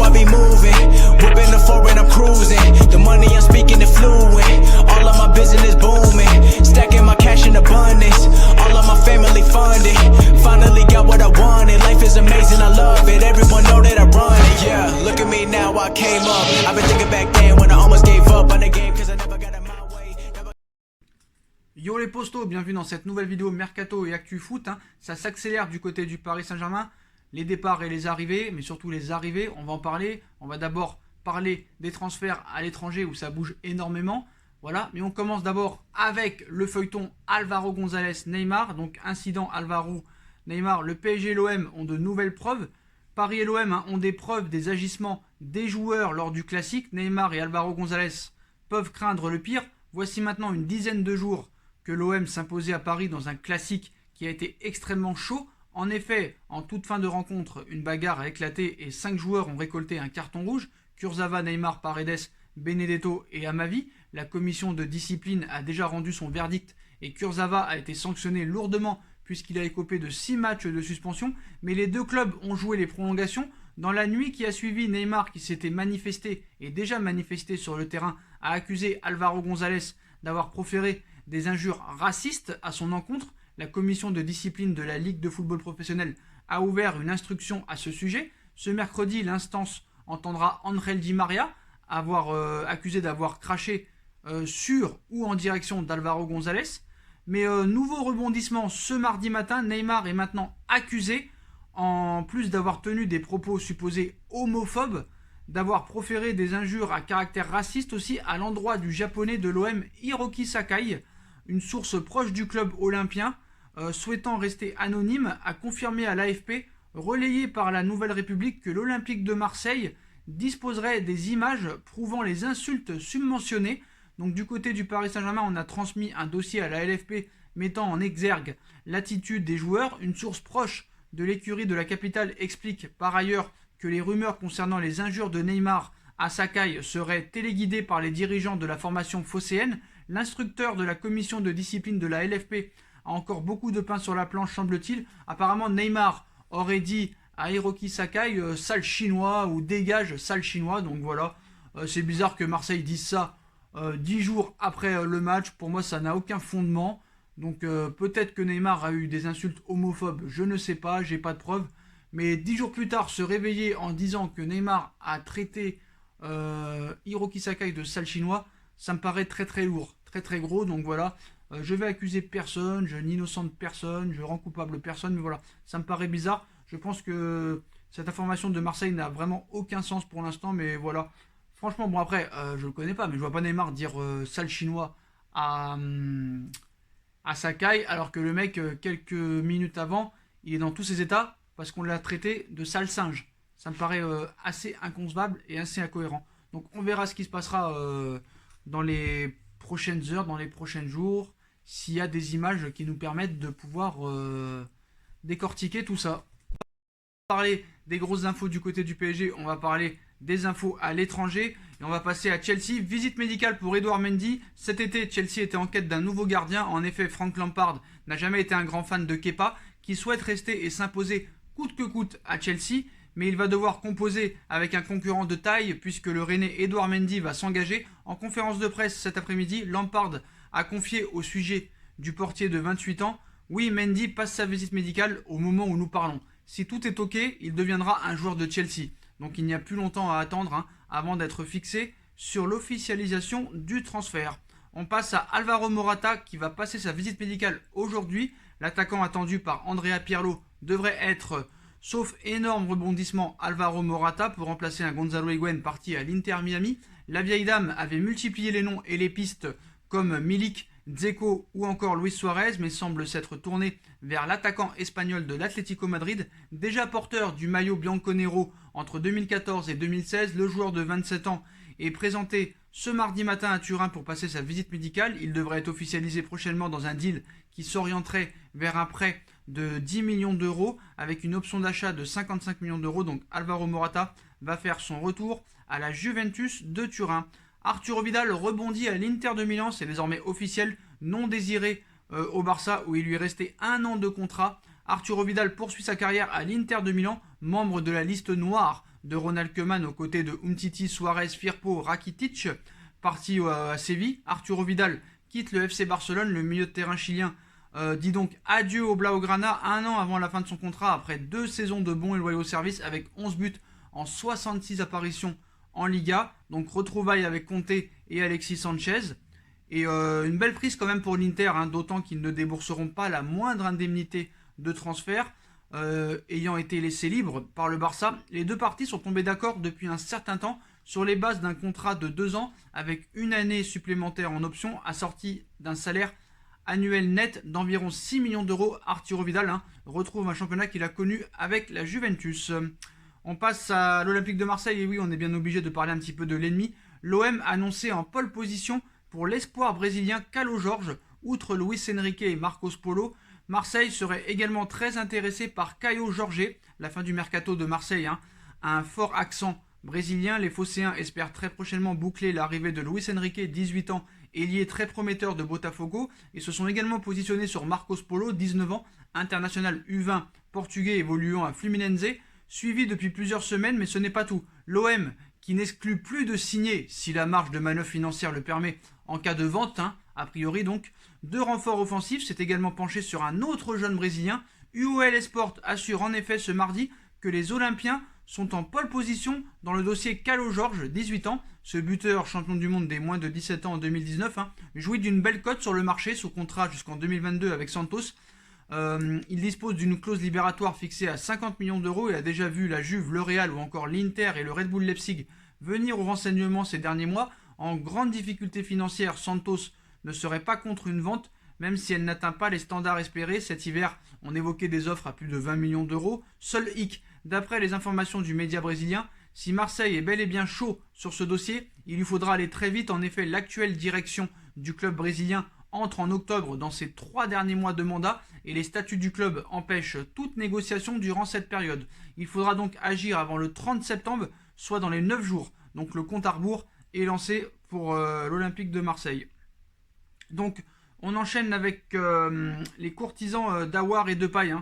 I be moving. Whipping the foreign, I'm cruising. The money I'm speaking is fluent. All of my business booming. Stacking my cash in abundance. All of my family funded. Finally got what I wanted. Life is amazing, I love it. Everyone know that I run it. Yeah, look at me now, I came up. I've been thinking back then when I almost gave up on the game cause I never got in my way. Yo les postos, bienvenue dans cette nouvelle vidéo Mercato et Actu Foot. Ça s'accélère du côté du Paris Saint-Germain. Les départs et les arrivées, mais surtout les arrivées, on va en parler. On va d'abord parler des transferts à l'étranger où ça bouge énormément. Voilà, mais on commence d'abord avec le feuilleton Álvaro González Neymar. Donc incident Álvaro Neymar, le PSG et l'OM ont de nouvelles preuves. Paris et l'OM ont des preuves des agissements des joueurs lors du classique. Neymar et Álvaro González peuvent craindre le pire. Voici maintenant une dizaine de jours que l'OM s'imposait à Paris dans un classique qui a été extrêmement chaud. En effet, en toute fin de rencontre, une bagarre a éclaté et 5 joueurs ont récolté un carton rouge. Kurzawa, Neymar, Paredes, Benedetto et Amavi. La commission de discipline a déjà rendu son verdict et Kurzawa a été sanctionné lourdement puisqu'il a écopé de 6 matchs de suspension. Mais les deux clubs ont joué les prolongations. Dans la nuit qui a suivi, Neymar, qui s'était manifesté et déjà manifesté sur le terrain, a accusé Álvaro González d'avoir proféré des injures racistes à son encontre. La commission de discipline de la Ligue de football professionnel a ouvert une instruction à ce sujet. Ce mercredi, l'instance entendra Ángel Di María accusé d'avoir craché sur ou en direction d'Álvaro González. Mais nouveau rebondissement ce mardi matin, Neymar est maintenant accusé, en plus d'avoir tenu des propos supposés homophobes, d'avoir proféré des injures à caractère raciste aussi à l'endroit du japonais de l'OM Hiroki Sakai. Une source proche du club olympien, souhaitant rester anonyme, a confirmé à l'AFP, relayé par la Nouvelle République, que l'Olympique de Marseille disposerait des images prouvant les insultes submentionnées. Donc du côté du Paris Saint-Germain, on a transmis un dossier à la LFP mettant en exergue l'attitude des joueurs. Une source proche de l'écurie de la capitale explique par ailleurs que les rumeurs concernant les injures de Neymar à Sakai seraient téléguidées par les dirigeants de la formation phocéenne. L'instructeur de la commission de discipline de la LFP a encore beaucoup de pain sur la planche, semble-t-il. Apparemment, Neymar aurait dit à Hiroki Sakai sale chinois ou dégage sale chinois. Donc voilà, c'est bizarre que Marseille dise ça 10 jours après le match. Pour moi, ça n'a aucun fondement. Donc peut-être que Neymar a eu des insultes homophobes, je ne sais pas, j'ai pas de preuves. Mais 10 jours plus tard, se réveiller en disant que Neymar a traité Hiroki Sakai de sale chinois, ça me paraît très très lourd, très très gros. Donc voilà, je vais accuser personne, je n'innocente personne, je rends coupable personne, mais voilà, ça me paraît bizarre. Je pense que cette information de Marseille n'a vraiment aucun sens pour l'instant, mais voilà. Franchement, bon après, je le connais pas, mais je vois pas Neymar dire sale chinois à Sakai, alors que le mec, quelques minutes avant, il est dans tous ses états parce qu'on l'a traité de sale singe. Ça me paraît assez inconcevable et assez incohérent. Donc on verra ce qui se passera dans les prochaines heures, dans les prochains jours, s'il y a des images qui nous permettent de pouvoir décortiquer tout ça. On va parler des grosses infos du côté du PSG, on va parler des infos à l'étranger et on va passer à Chelsea. Visite médicale pour Edouard Mendy. Cet été, Chelsea était en quête d'un nouveau gardien. En effet, Frank Lampard n'a jamais été un grand fan de Kepa, qui souhaite rester et s'imposer coûte que coûte à Chelsea, mais il va devoir composer avec un concurrent de taille puisque le Rennais Edouard Mendy va s'engager. En conférence de presse cet après-midi, Lampard a confié au sujet du portier de 28 ans: oui, Mendy passe sa visite médicale au moment où nous parlons. Si tout est ok, il deviendra un joueur de Chelsea. Donc il n'y a plus longtemps à attendre avant d'être fixé sur l'officialisation du transfert. On passe à Alvaro Morata qui va passer sa visite médicale aujourd'hui. L'attaquant attendu par Andrea Pirlo devrait être, sauf énorme rebondissement, Alvaro Morata pour remplacer un Gonzalo Higuaín parti à l'Inter Miami. La vieille dame avait multiplié les noms et les pistes comme Milik, Dzeko ou encore Luis Suarez, mais semble s'être tourné vers l'attaquant espagnol de l'Atlético Madrid. Déjà porteur du maillot bianconero entre 2014 et 2016, le joueur de 27 ans est présenté ce mardi matin à Turin pour passer sa visite médicale. Il devrait être officialisé prochainement dans un deal qui s'orienterait vers un prêt de 10 millions d'euros avec une option d'achat de 55 millions d'euros. Donc Alvaro Morata va faire son retour à la Juventus de Turin. Arturo Vidal rebondit à l'Inter de Milan, c'est désormais officiel, non désiré au Barça où il lui restait 1 an de contrat. Arturo Vidal poursuit sa carrière à l'Inter de Milan, membre de la liste noire de Ronald Koeman aux côtés de Umtiti, Suarez, Firpo, Rakitic, parti à Séville. Arturo Vidal quitte le FC Barcelone, le milieu de terrain chilien dit donc adieu au Blaugrana un an avant la fin de son contrat, après 2 saisons de bons et loyaux services avec 11 buts en 66 apparitions en Liga. Donc retrouvailles avec Conte et Alexis Sanchez. Et une belle prise quand même pour l'Inter, hein, d'autant qu'ils ne débourseront pas la moindre indemnité de transfert, ayant été laissés libres par le Barça. Les deux parties sont tombées d'accord depuis un certain temps sur les bases d'un contrat de 2 ans avec une année supplémentaire en option, assortie d'un salaire annuel net d'environ 6 millions d'euros. Arturo Vidal retrouve un championnat qu'il a connu avec la Juventus. On passe à l'Olympique de Marseille, et oui, on est bien obligé de parler un petit peu de l'ennemi. L'OM annoncé en pole position pour l'espoir brésilien Carlos Jorge. Outre Luis Enrique et Marcos Polo, Marseille serait également très intéressé par Caio Jorge. La fin du mercato de Marseille, un fort accent brésilien. Les Phocéens espèrent très prochainement boucler l'arrivée de Luis Enrique, 18 ans, ailier très prometteur de Botafogo, et se sont également positionnés sur Marcos Polo, 19 ans, international U20 portugais évoluant à Fluminense, suivi depuis plusieurs semaines, mais ce n'est pas tout. L'OM, qui n'exclut plus de signer, si la marge de manœuvre financière le permet, en cas de vente, a priori donc. 2 renforts offensifs s'est également penché sur un autre jeune brésilien. UOL Esport assure en effet ce mardi que les Olympiens sont en pole position dans le dossier Carlos Jorge, 18 ans. Ce buteur, champion du monde des moins de 17 ans en 2019, jouit d'une belle cote sur le marché, sous contrat jusqu'en 2022 avec Santos. Il dispose d'une clause libératoire fixée à 50 millions d'euros et a déjà vu la Juve, le Real ou encore l'Inter et le Red Bull Leipzig venir au renseignement ces derniers mois. En grande difficulté financière, Santos ne serait pas contre une vente, même si elle n'atteint pas les standards espérés. Cet hiver, on évoquait des offres à plus de 20 millions d'euros. Seul hic, d'après les informations du média brésilien, si Marseille est bel et bien chaud sur ce dossier, il lui faudra aller très vite. En effet, l'actuelle direction du club brésilien entre en octobre dans ses 3 derniers mois de mandat et les statuts du club empêchent toute négociation durant cette période. Il faudra donc agir avant le 30 septembre, soit dans les 9 jours. Donc le compte à rebours est lancé pour l'Olympique de Marseille. Donc on enchaîne avec les courtisans d'Aouar et Depay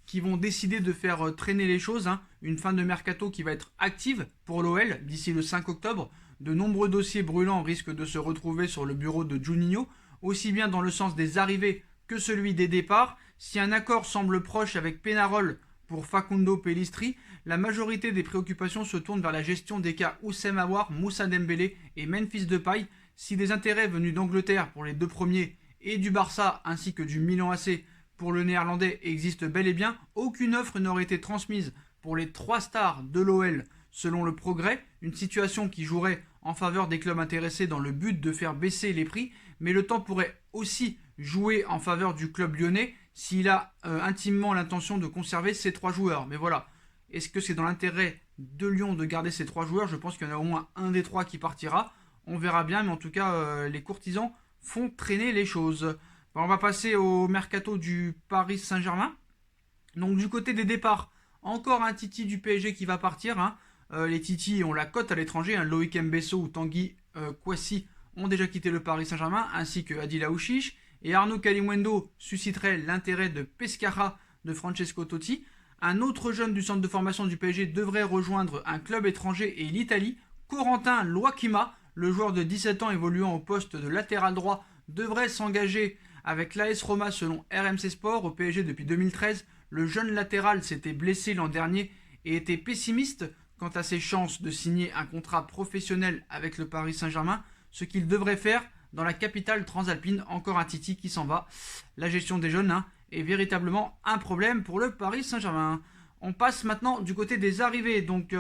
qui vont décider de faire traîner les choses. Une fin de mercato qui va être active pour l'OL d'ici le 5 octobre. De nombreux dossiers brûlants risquent de se retrouver sur le bureau de Juninho, aussi bien dans le sens des arrivées que celui des départs. Si un accord semble proche avec Pénarol pour Facundo Pellistri, la majorité des préoccupations se tournent vers la gestion des cas Oussem Aouar, Moussa Dembélé et Memphis Depay. Si des intérêts venus d'Angleterre pour les 2 premiers et du Barça ainsi que du Milan AC pour le néerlandais existent bel et bien, aucune offre n'aurait été transmise pour les 3 stars de l'OL selon le Progrès, une situation qui jouerait en faveur des clubs intéressés dans le but de faire baisser les prix, mais le temps pourrait aussi jouer en faveur du club lyonnais s'il a intimement l'intention de conserver ces 3 joueurs. Mais voilà, est-ce que c'est dans l'intérêt de Lyon de garder ces 3 joueurs? Je pense qu'il y en a au moins un des 3 qui partira. On verra bien, mais en tout cas, les courtisans font traîner les choses. On va passer au mercato du Paris Saint-Germain. Donc du côté des départs, encore un Titi du PSG qui va partir. Les Titi ont la cote à l'étranger. Loïc Mbesso ou Tanguy Kouassi ont déjà quitté le Paris Saint-Germain, ainsi que Adil Aouchiche. Et Arnaud Kalimundo susciterait l'intérêt de Pescara de Francesco Totti. Un autre jeune du centre de formation du PSG devrait rejoindre un club étranger et l'Italie. Corentin Loakima, le joueur de 17 ans évoluant au poste de latéral droit, devrait s'engager avec l'AS Roma selon RMC Sport. Au PSG depuis 2013, le jeune latéral s'était blessé l'an dernier et était pessimiste quant à ses chances de signer un contrat professionnel avec le Paris Saint-Germain, ce qu'il devrait faire dans la capitale transalpine. Encore un Titi qui s'en va. La gestion des jeunes est véritablement un problème pour le Paris Saint-Germain. On passe maintenant du côté des arrivées. Donc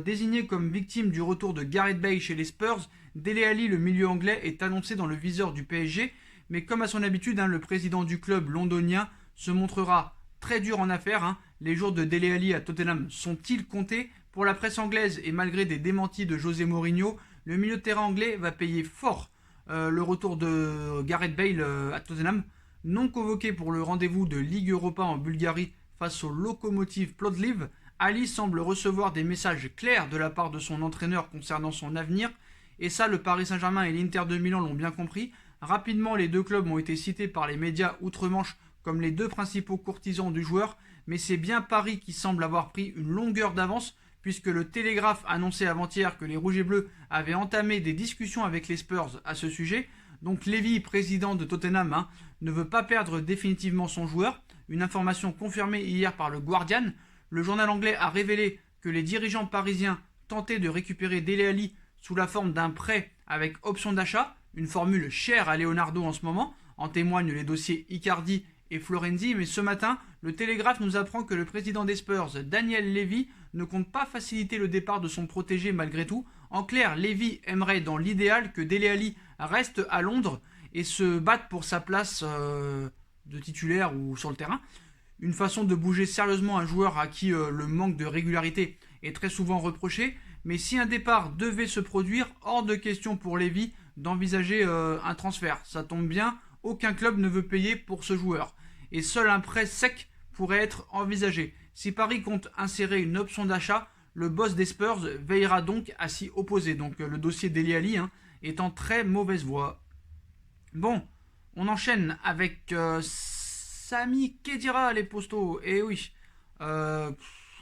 désigné comme victime du retour de Gareth Bale chez les Spurs, Dele Alli, le milieu anglais, est annoncé dans le viseur du PSG. Mais comme à son habitude, le président du club londonien se montrera très dur en affaires. Les jours de Dele Alli à Tottenham sont-ils comptés? Pour la presse anglaise et malgré des démentis de José Mourinho, le milieu de terrain anglais va payer fort le retour de Gareth Bale à Tottenham. Non convoqué pour le rendez-vous de Ligue Europa en Bulgarie face au Lokomotiv Plovdiv, Ali semble recevoir des messages clairs de la part de son entraîneur concernant son avenir. Et ça, le Paris Saint-Germain et l'Inter de Milan l'ont bien compris. Rapidement, les 2 clubs ont été cités par les médias outre-Manche comme les 2 principaux courtisans du joueur. Mais c'est bien Paris qui semble avoir pris une longueur d'avance, puisque le Télégraphe annonçait avant-hier que les Rouges et Bleus avaient entamé des discussions avec les Spurs à ce sujet. Donc Levy, président de Tottenham, ne veut pas perdre définitivement son joueur. Une information confirmée hier par le Guardian. Le journal anglais a révélé que les dirigeants parisiens tentaient de récupérer Dele Alli sous la forme d'un prêt avec option d'achat, une formule chère à Leonardo en ce moment. En témoignent les dossiers Icardi et Florenzi, mais ce matin, le Télégraphe nous apprend que le président des Spurs, Daniel Levy, ne compte pas faciliter le départ de son protégé malgré tout. En clair, Levy aimerait dans l'idéal que Dele Alli reste à Londres et se batte pour sa place de titulaire ou sur le terrain. Une façon de bouger sérieusement un joueur à qui le manque de régularité est très souvent reproché. Mais si un départ devait se produire, hors de question pour Levy d'envisager un transfert. Ça tombe bien, aucun club ne veut payer pour ce joueur. Et seul un prêt sec pourrait être envisagé. Si Paris compte insérer une option d'achat, le boss des Spurs veillera donc à s'y opposer. Donc le dossier Dele Alli est en très mauvaise voie. Bon, on enchaîne avec Sami Khedira, les postos. Et oui,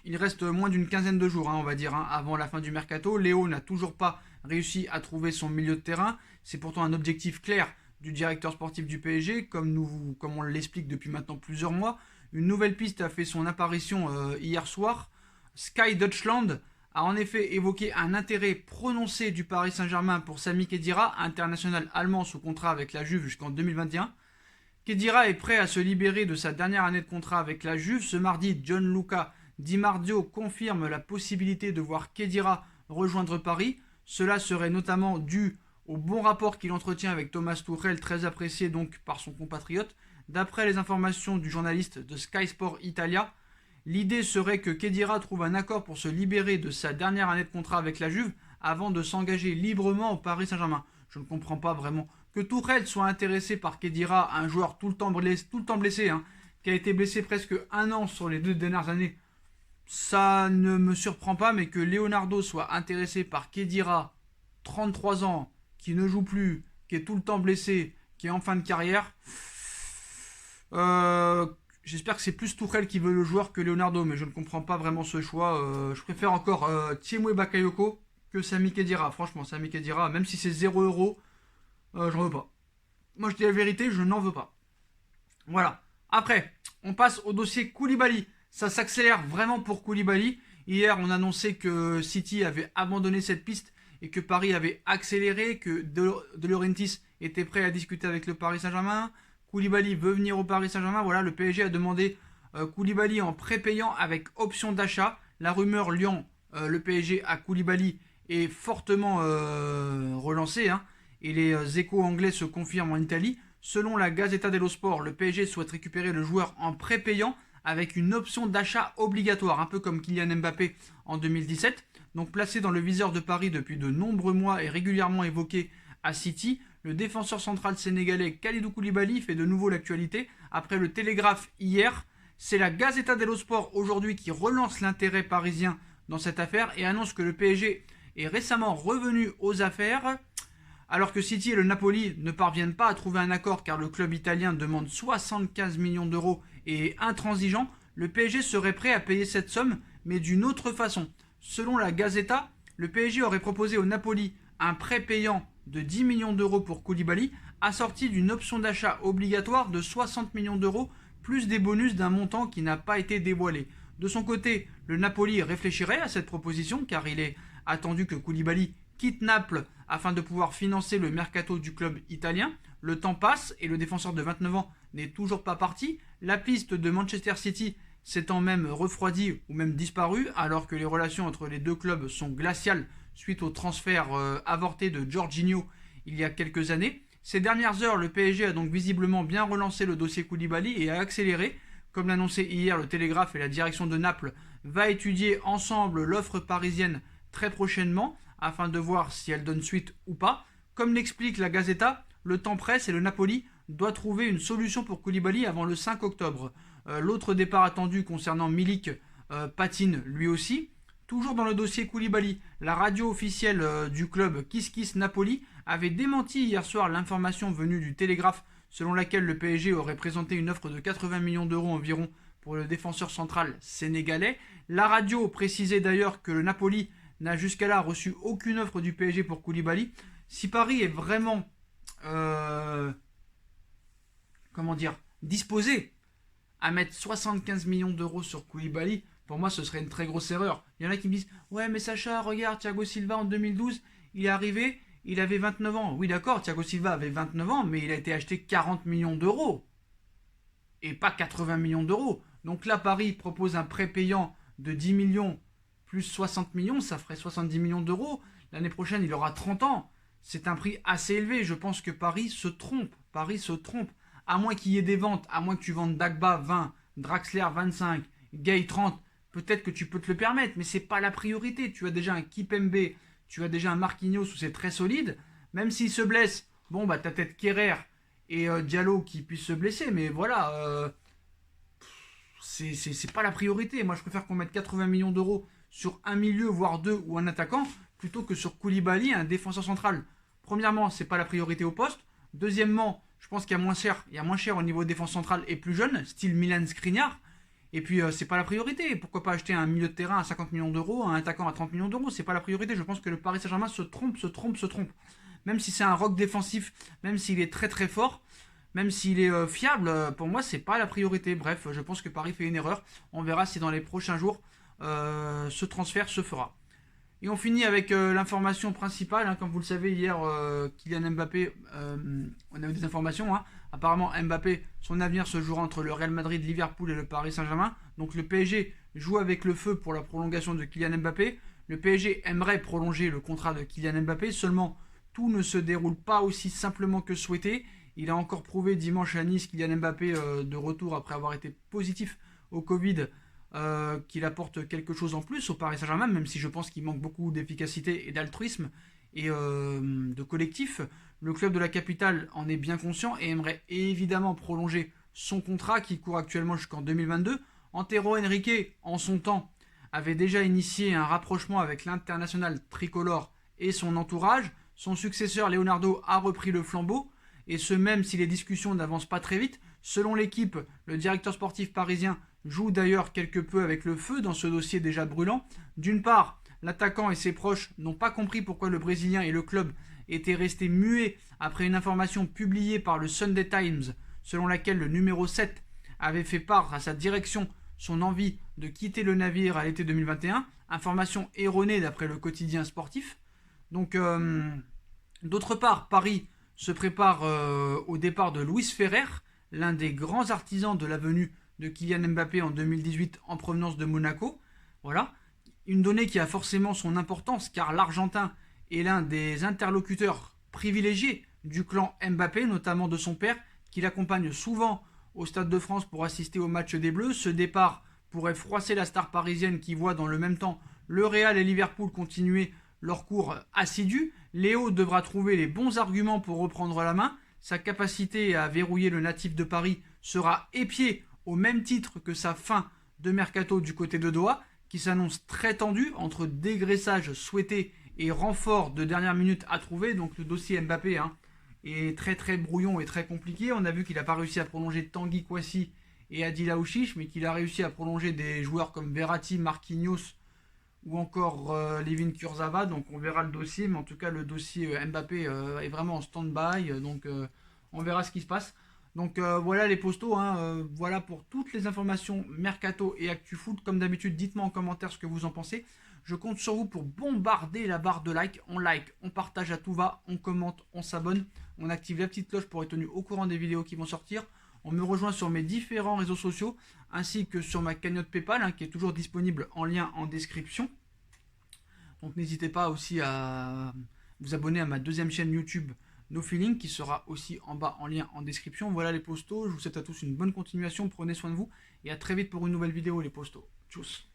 il reste moins d'une quinzaine de jours, on va dire, avant la fin du mercato. Léo n'a toujours pas réussi à trouver son milieu de terrain. C'est pourtant un objectif clair du directeur sportif du PSG, comme on l'explique depuis maintenant plusieurs mois. Une nouvelle piste a fait son apparition hier soir. Sky Deutschland a en effet évoqué un intérêt prononcé du Paris Saint-Germain pour Sami Khedira, international allemand sous contrat avec la Juve jusqu'en 2021. Khedira est prêt à se libérer de sa dernière année de contrat avec la Juve. Ce mardi, Gianluca Di Marzio confirme la possibilité de voir Khedira rejoindre Paris. Cela serait notamment dû au bon rapport qu'il entretient avec Thomas Tuchel, très apprécié donc par son compatriote. D'après les informations du journaliste de Sky Sport Italia, l'idée serait que Khedira trouve un accord pour se libérer de sa dernière année de contrat avec la Juve avant de s'engager librement au Paris Saint-Germain. Je ne comprends pas vraiment que Tuchel soit intéressé par Khedira, un joueur tout le temps blessé, qui a été blessé presque 1 an sur les 2 dernières années. Ça ne me surprend pas, mais que Leonardo soit intéressé par Khedira, 33 ans, qui ne joue plus, qui est tout le temps blessé, qui est en fin de carrière. J'espère que c'est plus Tuchel qui veut le joueur que Leonardo, mais je ne comprends pas vraiment ce choix. Je préfère encore Tiemoué Bakayoko que Sami Khedira. Franchement, Sami Khedira, même si c'est 0€, j'en veux pas. Moi, je dis la vérité, je n'en veux pas. Voilà. Après, on passe au dossier Koulibaly. Ça s'accélère vraiment pour Koulibaly. Hier, on annonçait que City avait abandonné cette piste et que Paris avait accéléré, que De Laurentiis était prêt à discuter avec le Paris Saint-Germain. Koulibaly veut venir au Paris Saint-Germain. Voilà, le PSG a demandé Koulibaly en prépayant avec option d'achat. La rumeur liant le PSG à Koulibaly est fortement relancée. Et les échos anglais se confirment en Italie. Selon la Gazzetta dello Sport, le PSG souhaite récupérer le joueur en prépayant avec une option d'achat obligatoire, un peu comme Kylian Mbappé en 2017. Donc placé dans le viseur de Paris depuis de nombreux mois et régulièrement évoqué à City, le défenseur central sénégalais Kalidou Koulibaly fait de nouveau l'actualité. Après le Télégraphe hier, c'est la Gazzetta dello Sport aujourd'hui qui relance l'intérêt parisien dans cette affaire et annonce que le PSG est récemment revenu aux affaires, alors que City et le Napoli ne parviennent pas à trouver un accord car le club italien demande 75 millions d'euros et est intransigeant. Le PSG serait prêt à payer cette somme, mais d'une autre façon. Selon la Gazzetta, le PSG aurait proposé au Napoli un prêt payant de 10 millions d'euros pour Koulibaly, assorti d'une option d'achat obligatoire de 60 millions d'euros, plus des bonus d'un montant qui n'a pas été dévoilé. De son côté, le Napoli réfléchirait à cette proposition, car il est attendu que Koulibaly quitte Naples afin de pouvoir financer le mercato du club italien. Le temps passe et le défenseur de 29 ans n'est toujours pas parti. La piste de Manchester City s'étant même refroidie ou même disparue, alors que les relations entre les deux clubs sont glaciales suite au transfert avorté de Jorginho il y a quelques années. Ces dernières heures, le PSG a donc visiblement bien relancé le dossier Koulibaly et a accéléré. Comme l'annonçait hier le Télégraphe, et la direction de Naples va étudier ensemble l'offre parisienne très prochainement afin de voir si elle donne suite ou pas. Comme l'explique la Gazzetta, le temps presse et le Napoli doit trouver une solution pour Koulibaly avant le 5 octobre. L'autre départ attendu concernant Milik patine lui aussi. Toujours dans le dossier Koulibaly, la radio officielle du club Kiss Kiss Napoli avait démenti hier soir l'information venue du Télégraphe selon laquelle le PSG aurait présenté une offre de 80 millions d'euros environ pour le défenseur central sénégalais. La radio précisait d'ailleurs que le Napoli n'a jusqu'à là reçu aucune offre du PSG pour Koulibaly. Si Paris est vraiment disposé à mettre 75 millions d'euros sur Koulibaly, pour moi ce serait une très grosse erreur. Il y en a qui me disent « Ouais mais Sacha, regarde, Thiago Silva en 2012, il est arrivé, il avait 29 ans. » Oui d'accord, Thiago Silva avait 29 ans, mais il a été acheté 40 millions d'euros. Et pas 80 millions d'euros. Donc là, Paris propose un prêt payant de 10 millions plus 60 millions, ça ferait 70 millions d'euros. L'année prochaine, il aura 30 ans. C'est un prix assez élevé. Je pense que Paris se trompe. Paris se trompe. À moins qu'il y ait des ventes, à moins que tu vendes Dagba 20, Draxler 25, Gay 30, peut-être que tu peux te le permettre, mais c'est pas la priorité. Tu as déjà un Kipembe, tu as déjà un Marquinhos où c'est très solide. Même s'il se blesse, bon, bah, t'as peut-être Kerrer et Diallo qui puissent se blesser, mais voilà, c'est pas la priorité. Moi, je préfère qu'on mette 80 millions d'euros sur un milieu, voire deux, ou un attaquant, plutôt que sur Koulibaly, un défenseur central. Premièrement, c'est pas la priorité au poste. Deuxièmement, je pense qu'il y a moins cher au niveau défense centrale et plus jeune, style Milan Skriniar. Et puis, c'est pas la priorité. Pourquoi pas acheter un milieu de terrain à 50 millions d'euros, un attaquant à 30 millions d'euros? C'est pas la priorité. Je pense que le Paris Saint-Germain se trompe. Même si c'est un rock défensif, même s'il est très très fort, même s'il est fiable, pour moi, c'est pas la priorité. Bref, je pense que Paris fait une erreur. On verra si dans les prochains jours, ce transfert se fera. Et on finit avec l'information principale. Hein, comme vous le savez, hier, Kylian Mbappé, on a eu des informations. Hein. Apparemment, Mbappé, son avenir se jouera entre le Real Madrid, Liverpool et le Paris Saint-Germain. Donc le PSG joue avec le feu pour la prolongation de Kylian Mbappé. Le PSG aimerait prolonger le contrat de Kylian Mbappé. Seulement, tout ne se déroule pas aussi simplement que souhaité. Il a encore prouvé dimanche à Nice, Kylian Mbappé, de retour après avoir été positif au Covid, qu'il apporte quelque chose en plus au Paris Saint-Germain, même si je pense qu'il manque beaucoup d'efficacité et d'altruisme et de collectif. Le club de la capitale en est bien conscient et aimerait évidemment prolonger son contrat qui court actuellement jusqu'en 2022. Antero Henrique, en son temps, avait déjà initié un rapprochement avec l'international tricolore et son entourage. Son successeur Leonardo a repris le flambeau, et ce même si les discussions n'avancent pas très vite. Selon l'équipe, le directeur sportif parisien joue d'ailleurs quelque peu avec le feu dans ce dossier déjà brûlant. D'une part, l'attaquant et ses proches n'ont pas compris pourquoi le Brésilien et le club étaient restés muets après une information publiée par le Sunday Times, selon laquelle le numéro 7 avait fait part à sa direction son envie de quitter le navire à l'été 2021, information erronée d'après le quotidien sportif. Donc, d'autre part, Paris se prépare au départ de Luis Ferrer, l'un des grands artisans de la venue de Kylian Mbappé en 2018 en provenance de Monaco. Voilà, une donnée qui a forcément son importance car l'Argentin est l'un des interlocuteurs privilégiés du clan Mbappé, notamment de son père, qui l'accompagne souvent au Stade de France pour assister au match des Bleus. Ce départ pourrait froisser la star parisienne qui voit dans le même temps le Real et Liverpool continuer leur cours assidu. Léo devra trouver les bons arguments pour reprendre la main. Sa capacité à verrouiller le natif de Paris sera épiée au même titre que sa fin de mercato du côté de Doha, qui s'annonce très tendue entre dégraissage souhaité et renfort de dernière minute à trouver. Donc le dossier Mbappé est très très brouillon et très compliqué. On a vu qu'il n'a pas réussi à prolonger Tanguy Kouassi et Adil Aouchiche, mais qu'il a réussi à prolonger des joueurs comme Verratti, Marquinhos ou encore Levin Kurzawa. Donc on verra le dossier, mais en tout cas le dossier Mbappé est vraiment en stand-by, donc on verra ce qui se passe. Donc voilà les postos, voilà pour toutes les informations Mercato et Actu Foot. Comme d'habitude, dites-moi en commentaire ce que vous en pensez. Je compte sur vous pour bombarder la barre de like, on partage à tout va, on commente, on s'abonne, on active la petite cloche pour être tenu au courant des vidéos qui vont sortir. On me rejoint sur mes différents réseaux sociaux, ainsi que sur ma cagnotte Paypal, qui est toujours disponible en lien en description. Donc n'hésitez pas aussi à vous abonner à ma deuxième chaîne YouTube, No Feeling, qui sera aussi en bas en lien en description. Voilà les postos, je vous souhaite à tous une bonne continuation, prenez soin de vous, et à très vite pour une nouvelle vidéo les postos. Tchuss.